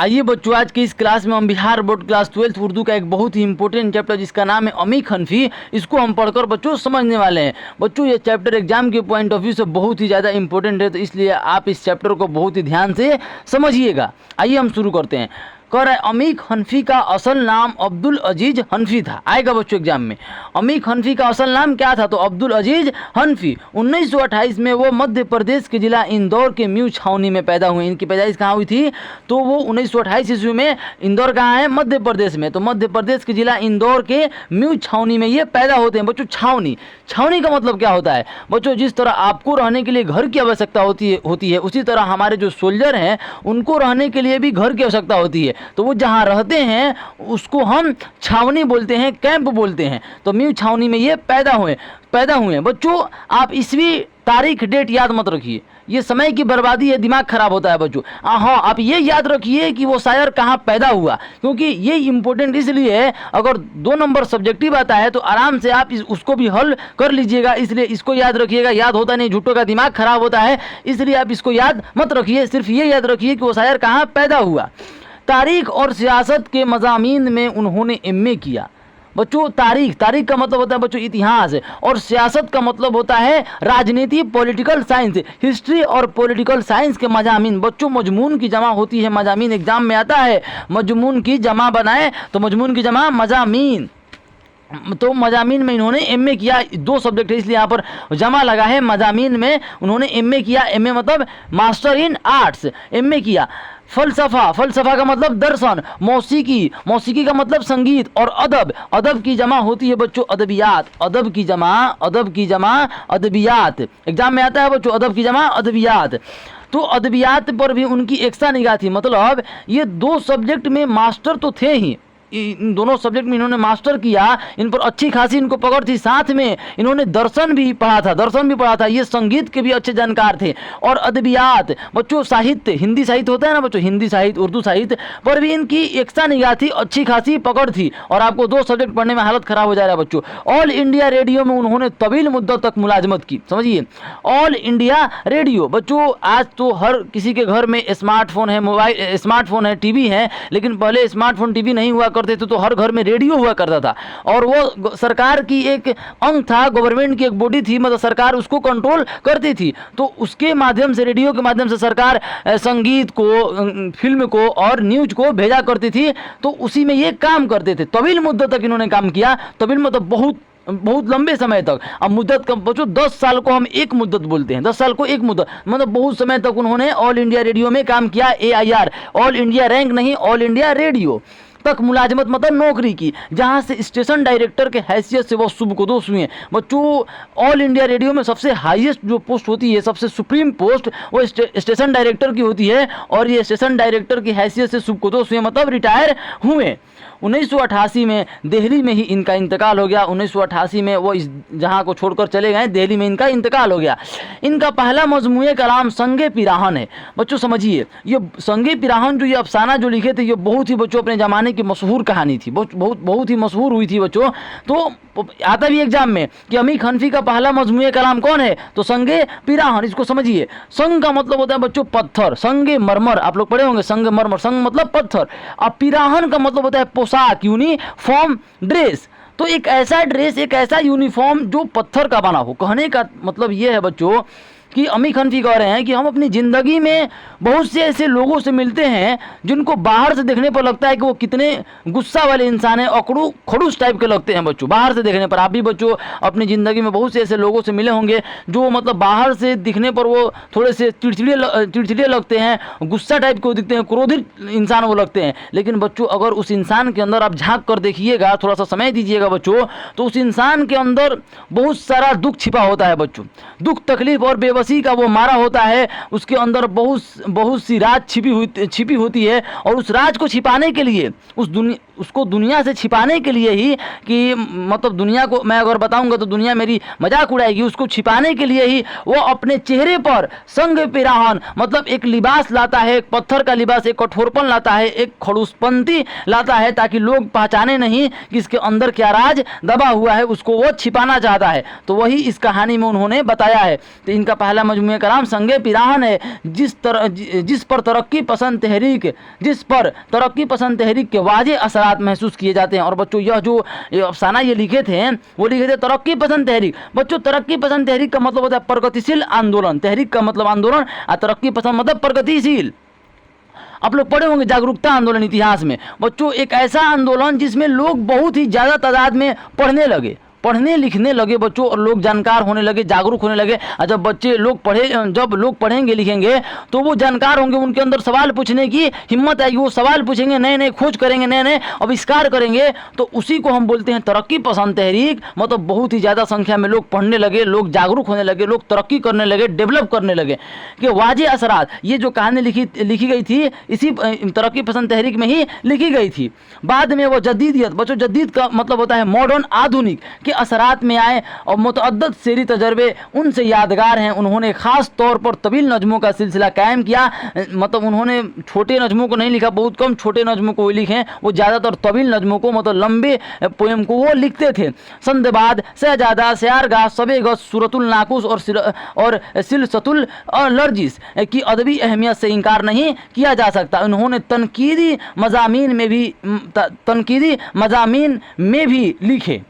आइए बच्चों, आज की इस क्लास में हम Bihar board class 12th Urdu का एक बहुत ही इंपॉर्टेंट चैप्टर जिसका नाम है अमीक हनफी, इसको हम पढ़कर बच्चों समझने वाले हैं। बच्चों ये चैप्टर एग्जाम के पॉइंट ऑफ व्यू से बहुत ही ज़्यादा इंपॉर्टेंट है, तो इसलिए आप इस चैप्टर को बहुत ही ध्यान से समझिएगा। आइए हम शुरू करते हैं। कह रहा है अमीक हनफी का असल नाम अब्दुल अजीज हनफी था। आएगा बच्चों एग्जाम में, अमीक हनफी का असल नाम क्या था? तो अब्दुल अजीज हनफी। 1928 में वो मध्य प्रदेश के जिला इंदौर के म्यू छावनी में पैदा हुए। इनकी पैदाइश कहाँ हुई थी? तो वो 1928 ईस्वी में, इंदौर कहाँ है? मध्य प्रदेश में। तो मध्य प्रदेश के जिला इंदौर के म्यू छावनी में ये पैदा होते हैं। बच्चों छावनी, छावनी का मतलब क्या होता है? बच्चों जिस तरह आपको रहने के लिए घर की आवश्यकता होती है उसी तरह हमारे जो सोल्जर हैं उनको रहने के लिए भी घर की आवश्यकता होती है। तो वो जहाँ रहते हैं उसको हम छावनी बोलते हैं, कैंप बोलते हैं। तो म्यू छावनी में ये पैदा हुए। बच्चों आप ईस्वी, तारीख, डेट याद मत रखिए, ये समय की बर्बादी है, दिमाग खराब होता है बच्चों। हाँ, आप ये याद रखिए कि वो शायर कहाँ पैदा हुआ, क्योंकि ये इंपॉर्टेंट इसलिए है, अगर 2 नंबर सब्जेक्टिव आता है तो आराम से आप उसको भी हल कर लीजिएगा। इसलिए इसको याद रखिएगा, याद होता नहीं, झूठों का दिमाग खराब होता है, इसलिए आप इसको याद मत रखिए, सिर्फ ये याद रखिए कि वो शायर कहाँ पैदा हुआ। तारीख और सियासत के मज़ामीन में उन्होंने एमए किया। बच्चों तारीख का मतलब होता है बच्चों इतिहास, और सियासत का मतलब होता है राजनीति, पॉलिटिकल साइंस, हिस्ट्री और पॉलिटिकल साइंस के मजामीन। बच्चों मजमून की जमा होती है, मजामीन एग्जाम में आता है, मजमून की जमा बनाए तो मजमून की जमा मजामीन। तो मजामीन में इन्होंने एमए किया। 2 सब्जेक्ट है इसलिए यहाँ पर जमा लगा है। मजामीन में उन्होंने एमए किया, एमए मतलब मास्टर इन आर्ट्स, एमए किया। फलसफा का मतलब दर्शन, मौसीकी का मतलब संगीत, और अदब की जमा होती है बच्चों अदबियात, अदब की जमा अदबियात। एग्जाम में आता है बच्चों अदब की जमा अदबियात। तो अदबियात पर भी उनकी एक्स्ट्रा निगाह थी, मतलब ये 2 सब्जेक्ट में मास्टर तो थे ही, इन दोनों सब्जेक्ट में इन्होंने मास्टर किया, इन पर अच्छी खासी इनको पकड़ थी। साथ में इन्होंने दर्शन भी पढ़ा था, ये संगीत के भी अच्छे जानकार थे। और अदबियात बच्चों साहित्य, हिंदी साहित्य होता है ना बच्चों, हिंदी साहित्य, उर्दू साहित्य पर भी इनकी एक्स्ट्रा निगाह थी, अच्छी खासी पकड़ थी। और आपको 2 सब्जेक्ट पढ़ने में हालत खराब हो जा रहा है बच्चों। ऑल इंडिया रेडियो में उन्होंने तवील मुद्दत तक मुलाजमत की। समझिए, ऑल इंडिया रेडियो। बच्चों आज तो हर किसी के घर में स्मार्टफोन है, मोबाइल स्मार्टफोन है, टीवी है, लेकिन पहले स्मार्टफोन टीवी नहीं हुआ करते थे, तो हर घर में रेडियो हुआ करता था। और वो सरकार की एक अंग था, गवर्नमेंट की एक बॉडी थी, मतलब सरकार उसको कंट्रोल करती थी। तो उसके माध्यम से, रेडियो के माध्यम से सरकार संगीत को, फिल्म को और न्यूज को भेजा करती थी। तो उसी में ये काम करते थे। तवील मुद्दत तक इन्होंने काम किया। तवील मतलब बहुत लंबे समय तक। अब मुद्दत का बच्चों 10 साल को हम एक मुद्दत बोलते हैं, 10 साल को एक मुद्दत, मतलब बहुत समय तक उन्होंने ऑल इंडिया रेडियो में काम किया। AIR, ऑल इंडिया रैंक नहीं, ऑल इंडिया रेडियो तक मुलाजमत मतलब नौकरी की, जहां से स्टेशन डायरेक्टर के हैसियत से वो सुबकदोश हुए। बच्चों ऑल इंडिया रेडियो में सबसे हाईएस्ट जो पोस्ट होती है, सबसे सुप्रीम पोस्ट, वो स्टेशन डायरेक्टर की होती है, और ये स्टेशन डायरेक्टर की हैसियत से सुबकदोश हुए, मतलब रिटायर हुए। 1988 में दिल्ली में ही इनका इंतकाल हो गया। 1988 में वो इस जहाँ को छोड़कर चले गए, दिल्ली में इनका इंतकाल हो गया। इनका पहला मजमूए कलाम संगे पिराहन है। बच्चों समझिए, ये संगे पिराहन जो ये अफसाना जो लिखे थे, ये बहुत ही बच्चों अपने ज़माने की मशहूर कहानी थी, बहुत ही मशहूर हुई थी बच्चों। तो आता भी एग्जाम में कि अमीक हनफी का पहला मजमूए कलाम कौन है? तो संगे पिराहन। इसको समझिए, संग का मतलब होता है बच्चों पत्थर, संगे मरमर, आप लोग पढ़े होंगे, संग मरमर, संग मतलब पत्थर। अब पिराहन का मतलब होता है पोशाक, यूनिफॉर्म, ड्रेस। तो एक ऐसा ड्रेस, एक ऐसा यूनिफॉर्म जो पत्थर का बना हो। कहने का मतलब ये है बच्चों कि अमीक हनफी कह रहे हैं कि हम अपनी ज़िंदगी में बहुत से ऐसे लोगों से मिलते हैं जिनको बाहर से देखने पर लगता है कि वो कितने गुस्सा वाले इंसान हैं, अकड़ू खड़ूस टाइप के लगते हैं बच्चों बाहर से देखने पर। आप भी बच्चों अपनी ज़िंदगी में बहुत से ऐसे लोगों से मिले होंगे जो मतलब बाहर से दिखने पर वो थोड़े से चिड़चिड़े लगते हैं, गुस्सा टाइप के दिखते हैं, क्रोधित इंसान वो लगते हैं। लेकिन बच्चों अगर उस इंसान के अंदर आप झाँक कर देखिएगा, थोड़ा सा समय दीजिएगा बच्चों, तो उस इंसान के अंदर बहुत सारा दुख छिपा होता है बच्चों। दुख, तकलीफ और बेबसी का वो मारा होता है। उसके अंदर बहुत सी राज छिपी होती है, और उस राज को छिपाने के लिए, उसको दुनिया से छिपाने के लिए ही, कि मतलब दुनिया को मैं अगर बताऊंगा तो दुनिया मेरी मजाक उड़ाएगी, उसको छिपाने के लिए ही वो अपने चेहरे पर संग पिराहन मतलब एक लिबास लाता है, एक पत्थर का लिबास, एक कठोरपन लाता है, एक खड़ूसपंती लाता है, ताकि लोग पहचाने नहीं कि इसके अंदर क्या राज दबा हुआ है, उसको वो छिपाना चाहता है। तो वही इस कहानी में उन्होंने बताया है। तो इनका पहला मजमूए कलाम संगे पिराहन है, जिस पर तरक्की पसंद तहरीक के वाजे असरात महसूस किए जाते हैं। और बच्चों यह जो अफसाना ये लिखे थे वो लिखे थे तरक्की पसंद तहरीक। बच्चों तरक्की पसंद तहरीक का मतलब होता है प्रगतिशील आंदोलन, तहरीक का मतलब आंदोलन और तरक्की पसंद मतलब प्रगतिशील। आप लोग पढ़े होंगे जागरूकता आंदोलन इतिहास में। बच्चों एक ऐसा आंदोलन जिसमें लोग बहुत ही ज़्यादा तादाद में पढ़ने लिखने लगे बच्चों, और लोग जानकार होने लगे, जागरूक होने लगे। और जब लोग पढ़ेंगे लिखेंगे तो वो जानकार होंगे, उनके अंदर सवाल पूछने की हिम्मत आएगी, वो सवाल पूछेंगे, नए नए खोज करेंगे, नए नए आविष्कार करेंगे। तो उसी को हम बोलते हैं तरक्की पसंद तहरीक। मतलब बहुत ही ज़्यादा संख्या में लोग पढ़ने लगे, लोग जागरूक होने लगे, लोग तरक्की करने लगे, डेवलप करने लगे कि वाजे असरात। ये जो कहानी लिखी गई थी इसी तरक्की पसंद तहरीक में ही लिखी गई थी। बाद में वो जदीदियत, बच्चों जदीद का मतलब होता है मॉडर्न, आधुनिक के असरात में आए और मुतअद्दिद शेरी तजर्बे उनसे यादगार हैं। उन्होंने ख़ास तौर पर तवील नज़मों का सिलसिला कायम किया। मतलब उन्होंने छोटे नज़मों को नहीं लिखा, बहुत कम छोटे नज़मों को लिखे, वो ज़्यादातर तवील नज़मों को, मतलब लंबे पोएम को वो लिखते थे। संदबाद, शहजादा, सयारगाह, सबेगस, सूरतुल नाकुस और सिलसतुल और लर्जिस की अदबी अहमियत से इनकार नहीं किया जा सकता। उन्होंने तनकीदी मज़ामीन में भी लिखे।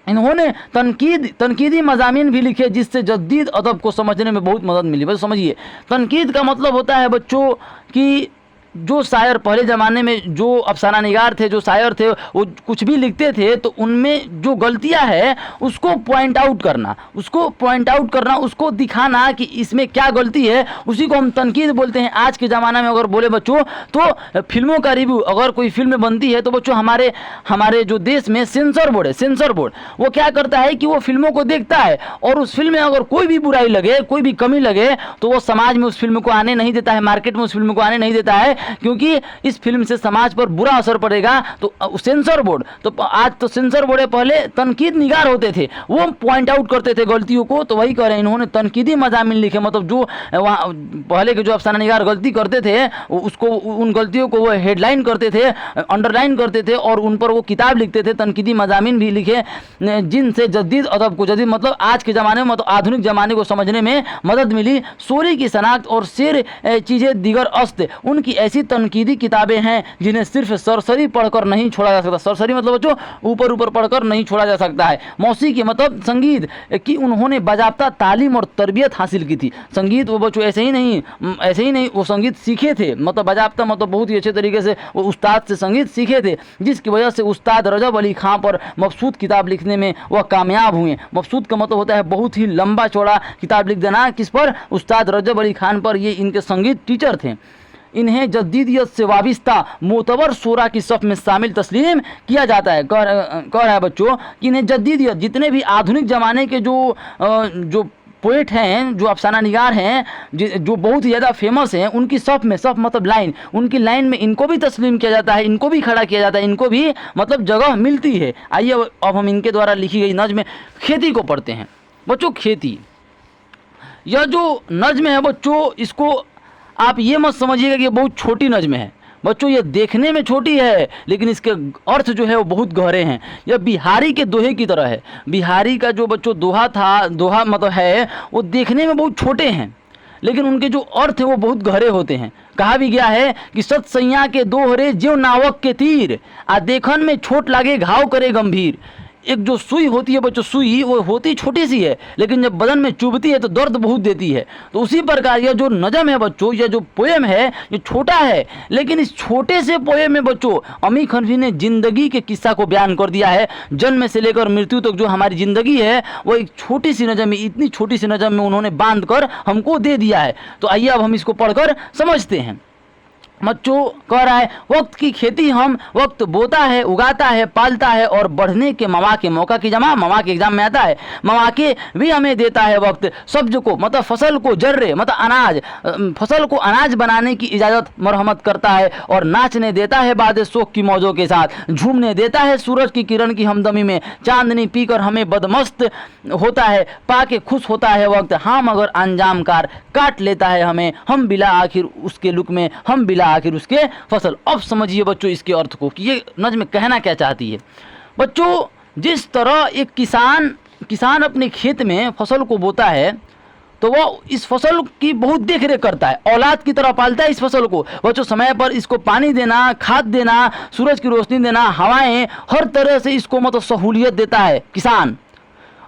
इन्होंने तनकीदी मज़ामीन भी लिखे जिससे जदीद अदब को समझने में बहुत मदद मिली। बस समझिए, तनकीद का मतलब होता है बच्चों कि जो शायर पहले ज़माने में जो अफसाना निगार थे, जो शायर थे, वो कुछ भी लिखते थे तो उनमें जो गलतियां है उसको पॉइंट आउट करना, उसको दिखाना कि इसमें क्या गलती है, उसी को हम तनकीद बोलते हैं। आज के ज़माना में अगर बोले बच्चों तो फिल्मों का रिव्यू, अगर कोई फिल्म बनती है तो बच्चों हमारे जो देश में सेंसर बोर्ड वो क्या करता है कि वो फिल्मों को देखता है और उस फिल्म में अगर कोई भी बुराई लगे, कोई भी कमी लगे तो वो समाज में उस फिल्म को आने नहीं देता है, मार्केट में उस फिल्म को आने नहीं देता है, क्योंकि इस फिल्म से समाज पर बुरा असर पड़ेगा। तो सेंसर बोर्ड, तो आज तो सेंसर बोर्ड, पहले तनकीद निगार होते थे, वो पॉइंट आउट करते थे गलतियों को। तो वही कह रहे हैं, इन्होंने तनकीदी मज़ामीन लिखे। मतलब जो वहाँ पहले के जो अफसाना निगार गलती करते थे उसको, उन गलतियों को वो हेडलाइन करते थे, अंडरलाइन करते थे और उन पर वो किताब लिखते थे। तनकीदी मज़ामीन भी लिखे जिनसे जदीद अदब को, जदीद मतलब आज के ज़माने में, मतलब आधुनिक ज़माने को समझने में मदद मिली। सोरी की शनाख्त और शेर चीज़ें दीगर अस्त, उनकी ऐसी तनकीदी किताबें हैं जिन्हें सिर्फ सरसरी पढ़कर नहीं छोड़ा जा सकता। सरसरी मतलब बच्चों ऊपर पढ़कर नहीं छोड़ा जा सकता है। मौसीकी मतलब संगीत की उन्होंने बाज़ाब्ता तालीम और तरबियत हासिल की थी। संगीत वो बच्चों ऐसे ही नहीं वो संगीत सीखे थे, मतलब बाज़ाब्ता मतलब बहुत ही अच्छे तरीके से वो उस्ताद से संगीत सीखे थे, जिसकी वजह से उस्ताद रजब अली खां पर मबसूत किताब लिखने में वह कामयाब हुए। मबसूत का मतलब होता है बहुत ही लंबा चौड़ा किताब लिख देना। किस पर? उस्ताद रजब अली खान पर। ये इनके संगीत टीचर थे। इन्हें जदीदियत से वाबिस्ता मोतबर शोरा की सफ़ में शामिल तस्लीम किया जाता है। कह रहा है बच्चों कि इन्हें जदीदियत, जितने भी आधुनिक ज़माने के जो पोएट हैं, जो अफसाना निगार हैं, जो बहुत ही ज़्यादा फेमस हैं, उनकी सफ़ मतलब लाइन, उनकी लाइन में इनको भी तस्लीम किया जाता है, इनको भी खड़ा किया जाता है, इनको भी मतलब जगह मिलती है। आइए अब हम इनके द्वारा लिखी गई नज़्म खेती को पढ़ते हैं। बच्चों खेती, यह जो नज़्म है बच्चों, इसको आप ये मत समझिएगा कि ये बहुत छोटी नज़्म है। बच्चों ये देखने में छोटी है लेकिन इसके अर्थ जो है वो बहुत गहरे हैं। यह बिहारी के दोहे की तरह है। बिहारी का जो बच्चों दोहा मतलब है, वो देखने में बहुत छोटे हैं लेकिन उनके जो अर्थ है वो बहुत गहरे होते हैं। कहा भी गया है कि सत सैया के दोहरे ज्यों नावक के तीर, आ देखन में छोट लागे घाव करे गंभीर। एक जो सुई होती है बच्चों, सुई वो होती छोटी सी है लेकिन जब बदन में चुभती है तो दर्द बहुत देती है। तो उसी प्रकार यह जो नज़म है बच्चों, यह जो पोएम है ये छोटा है, लेकिन इस छोटे से पोएम में बच्चों अमीर हनफी ने ज़िंदगी के किस्सा को बयान कर दिया है। जन्म से लेकर मृत्यु तक जो हमारी ज़िंदगी है वो एक छोटी सी नज़म में, इतनी छोटी सी नज़म में उन्होंने बांध कर हमको दे दिया है। तो आइए अब हम इसको पढ़कर समझते हैं। बच्चों कह रहा है, वक्त की खेती हम, वक्त बोता है, उगाता है, पालता है और बढ़ने के मौके, मौका की जमा मौके एग्जाम में आता है, मौके भी हमें देता है वक्त। सब्ज को मतलब फसल को, जर्रे मतलब अनाज, फसल को अनाज बनाने की इजाज़त मरहमत करता है और नाचने देता है बाद शोक की मौजों के साथ, झूमने देता है सूरज की किरण की हमदमी में, चांदनी पीकर हमें बदमस्त होता है, पाके खुश होता है वक्त। हाँ मगर अंजाम कार काट लेता है हमें, हम बिला आखिर उसके लुक में, हम बिला आखिर उसके फसल। अब समझिए बच्चों इसके अर्थ को कि ये नज़्म कहना क्या चाहती है। बच्चों जिस तरह एक किसान अपने खेत में फसल को बोता है तो वो इस फसल की बहुत देख रेख करता है, औलाद की तरह पालता है इस फसल को। बच्चों समय पर इसको पानी देना, खाद देना, सूरज की रोशनी देना, हवाएं, हर तरह से इसको मतलब सहूलियत देता है किसान।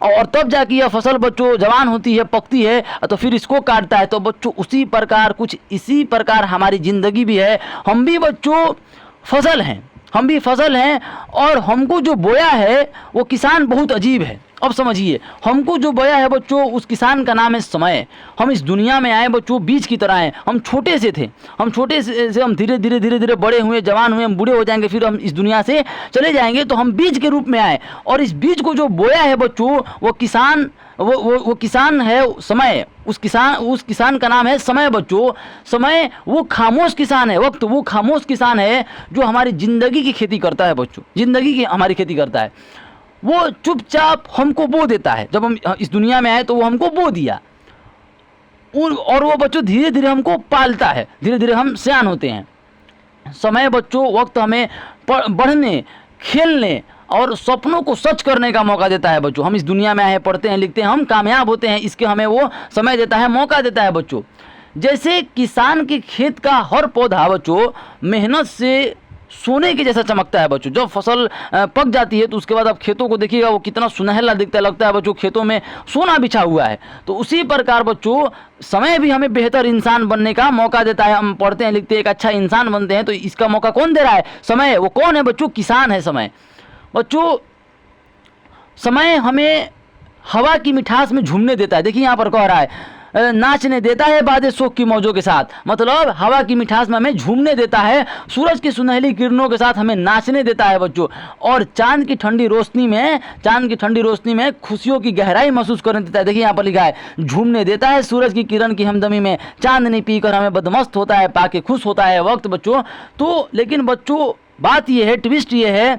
और तब जाके यह फसल बच्चों जवान होती है, पकती है, तो फिर इसको काटता है। तो बच्चों उसी प्रकार कुछ इसी प्रकार हमारी ज़िंदगी भी है। हम भी बच्चों फसल हैं, हम भी फसल हैं, और हमको जो बोया है वो किसान बहुत अजीब है। अब समझिए, हमको जो बोया है बच्चों उस किसान का नाम है समय। हम इस दुनिया में आए बच्चों बीज की तरह हैं। हम छोटे से थे, हम छोटे से हम धीरे धीरे बड़े हुए, जवान हुए, हम बूढ़े हो जाएंगे, फिर हम इस दुनिया से चले जाएंगे। तो हम बीज के रूप में आए, और इस बीज को जो बोया है बच्चों वो किसान, वो किसान है समय। उस किसान का नाम है समय बच्चों। समय वो खामोश किसान है, वक्त वो खामोश किसान है जो हमारी ज़िंदगी की खेती करता है बच्चों, ज़िंदगी की हमारी खेती करता है। वो चुपचाप हमको बो देता है। जब हम इस दुनिया में आए तो वो हमको बो दिया, और वो बच्चों धीरे धीरे हमको पालता है, धीरे धीरे हम सयान होते हैं। समय बच्चों वक्त हमें बढ़ने, खेलने और सपनों को सच करने का मौका देता है बच्चों। हम इस दुनिया में आए, पढ़ते हैं, लिखते हैं, हम कामयाब होते हैं, इसके हमें वो समय देता है, मौका देता है बच्चों। जैसे किसान के खेत का हर पौधा बच्चों मेहनत से सोने के जैसा चमकता है बच्चों। जब फसल पक जाती है तो उसके बाद आप खेतों को देखिएगा, वो कितना सुनहला दिखता है, लगता है बच्चों खेतों में सोना बिछा हुआ है। तो उसी प्रकार बच्चों समय भी हमें बेहतर इंसान बनने का मौका देता है। हम पढ़ते हैं, लिखते हैं, एक अच्छा इंसान बनते हैं, तो इसका मौका कौन दे रहा है? समय। वो कौन है बच्चों? किसान है समय बच्चों। समय हमें हवा की मिठास में झूमने देता है। देखिए यहाँ पर कह रहा है नाचने देता है बादे शोक की मौजों के साथ, मतलब हवा की मिठास में हमें झूमने देता है, सूरज की सुनहली किरणों के साथ हमें नाचने देता है बच्चों, और चांद की ठंडी रोशनी में खुशियों की गहराई महसूस करने देता है। देखिए यहाँ पर लिखा है झूमने देता है सूरज की किरण की हमदमी में, चांदनी पीकर हमें बदमस्त होता है, पाके खुश होता है वक्त बच्चों। तो लेकिन बच्चों बात यह है, ट्विस्ट ये है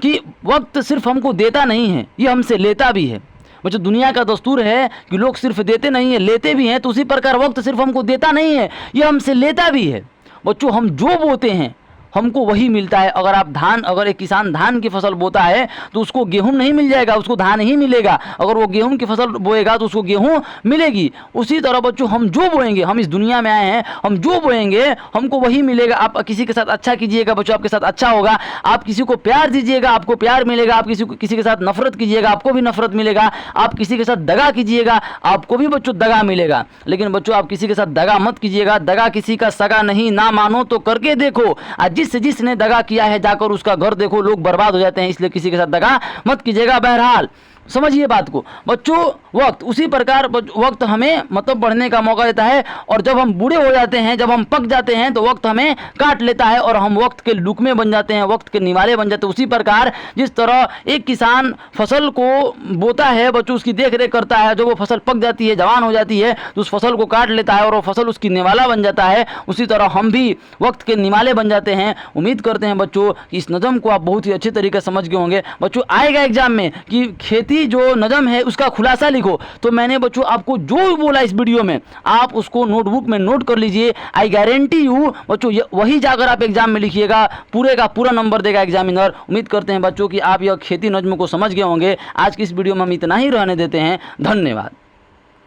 कि वक्त सिर्फ हमको देता नहीं है, ये हमसे लेता भी है बच्चों। दुनिया का दस्तूर है कि लोग सिर्फ देते नहीं है, लेते भी हैं। तो उसी प्रकार वक्त सिर्फ हमको देता नहीं है, ये हमसे लेता भी है बच्चों। हम जो बोते हैं हमको वही मिलता है। अगर एक किसान धान की फसल बोता है तो उसको गेहूं नहीं मिल जाएगा, उसको धान ही मिलेगा। अगर वो गेहूं की फसल बोएगा तो उसको गेहूं मिलेगी। उसी तरह बच्चों हम जो बोएंगे, हम इस दुनिया में आए हैं, हम जो बोएंगे हमको वही मिलेगा। आप किसी के साथ अच्छा कीजिएगा बच्चों, आपके साथ अच्छा होगा। आप किसी को प्यार दीजिएगा, आपको प्यार मिलेगा। आप किसी के साथ नफरत कीजिएगा, आपको भी नफरत मिलेगा। आप किसी के साथ दगा कीजिएगा, आपको भी बच्चों दगा मिलेगा। लेकिन बच्चों आप किसी के साथ दगा मत कीजिएगा। दगा किसी का सगा नहीं, ना मानो तो करके देखो। आज जिसने दगा किया है जाकर उसका घर देखो, लोग बर्बाद हो जाते हैं। इसलिए किसी के साथ दगा मत कीजिएगा। बहरहाल समझिए बात को बच्चों। वक्त उसी प्रकार वक्त हमें मतलब बढ़ने का मौका देता है, और जब हम बूढ़े हो जाते हैं, जब हम पक जाते हैं तो वक्त हमें काट लेता है, और हम वक्त के लुकमे बन जाते हैं, वक्त के निवाले बन जाते हैं। उसी प्रकार जिस तरह एक किसान फसल को बोता है बच्चों, उसकी देख रेख करता है, जब वो फसल पक जाती है, जवान हो जाती है, तो उस फसल को काट लेता है और वो फसल उसकी निवाला बन जाता है। उसी तरह हम भी वक्त के निवाले बन जाते हैं। उम्मीद करते हैं बच्चों कि इस नज़म को आप बहुत ही अच्छे तरीके से समझ गए होंगे। बच्चों आएगा एग्जाम में कि खेती जो नज़म है उसका खुलासा लिखो, तो मैंने बच्चों आपको जो बोला इस वीडियो में आप उसको नोटबुक में नोट कर लीजिए। आई गारंटी यू बच्चों वही जाकर आप एग्जाम में लिखिएगा, पूरे का पूरा नंबर देगा एग्जामिनर। उम्मीद करते हैं बच्चों कि आप यह खेती नज़म को समझ गए होंगे। आज की इस वीडियो में हम इतना ही रहने देते हैं। धन्यवाद।